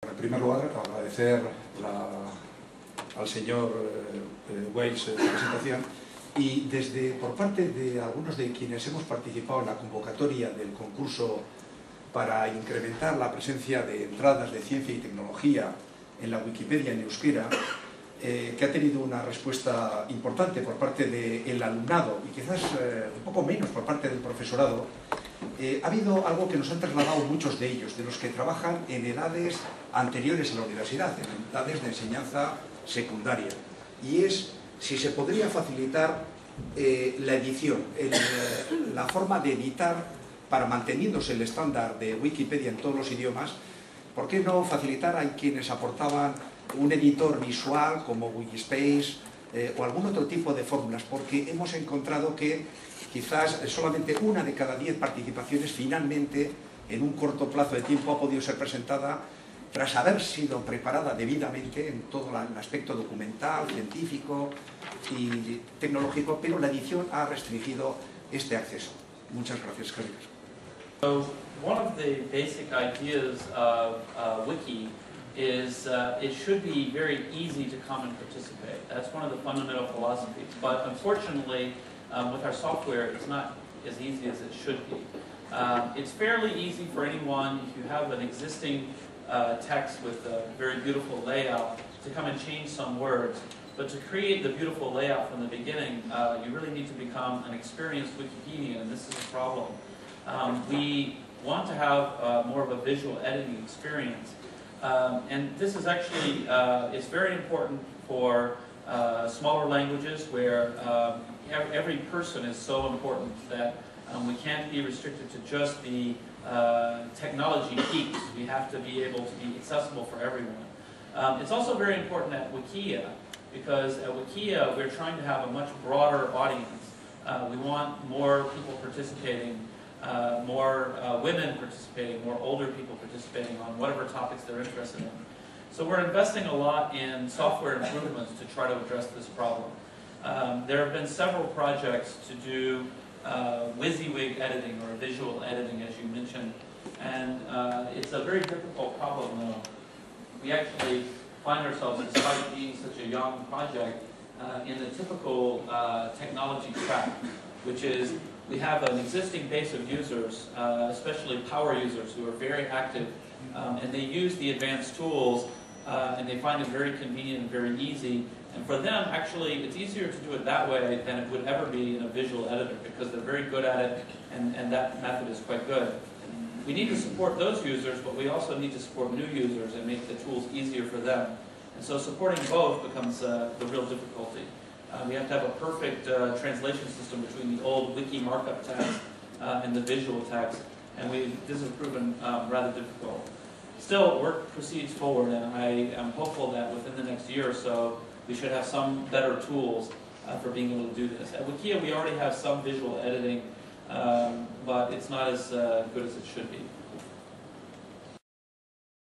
En primer lugar, agradecer al señor Weiss su presentación y por parte de algunos de quienes hemos participado en la convocatoria del concurso para incrementar la presencia de entradas de ciencia y tecnología en la Wikipedia en euskera, que ha tenido una respuesta importante por parte del alumnado y quizás un poco menos por parte del profesorado, ha habido algo que nos han trasladado muchos de ellos, de los que trabajan en edades anteriores a la universidad, en edades de enseñanza secundaria, y es si se podría facilitar la edición, la forma de editar para manteniéndose el estándar de Wikipedia en todos los idiomas. ¿Por qué no facilitar a quienes aportaban un editor visual como Wikispace o algún otro tipo de fórmulas? Porque hemos encontrado que quizás solamente una de cada 10 participaciones finalmente en un corto plazo de tiempo ha podido ser presentada tras haber sido preparada debidamente en todo el aspecto documental, científico y tecnológico, pero la edición ha restringido este acceso. Muchas gracias, Carlos. So one of the basic ideas of Wiki is it should be very easy to come and participate. That's one of the fundamental philosophies. But unfortunately, with our software, it's not as easy as it should be. It's fairly easy for anyone, if you have an existing text with a very beautiful layout, to come and change some words. But to create the beautiful layout from the beginning, you really need to become an experienced Wikipedian, and this is a problem. We want to have more of a visual editing experience. And this is actually, it's very important for smaller languages where every person is so important that we can't be restricted to just the technology geeks. We have to be able to be accessible for everyone. It's also very important at Wikia, because at Wikia we're trying to have a much broader audience. We want more people participating, more women participating, more older people participating on whatever topics they're interested in. So we're investing a lot in software improvements to try to address this problem. There have been several projects to do WYSIWYG editing, or visual editing, as you mentioned, and it's a very difficult problem though. We actually find ourselves, despite being such a young project, in the typical technology trap, which is we have an existing base of users, especially power users, who are very active, and they use the advanced tools, and they find it very convenient and very easy. And for them, actually, it's easier to do it that way than it would ever be in a visual editor, because they're very good at it, and that method is quite good. We need to support those users, but we also need to support new users and make the tools easier for them. And so supporting both becomes the real difficulty. We have to have a perfect translation system between the old wiki markup text and the visual text, and this has proven rather difficult. Still, work proceeds forward, and I am hopeful that within the next year or so, we should have some better tools for being able to do this. At Wikia, we already have some visual editing, but it's not as good as it should be.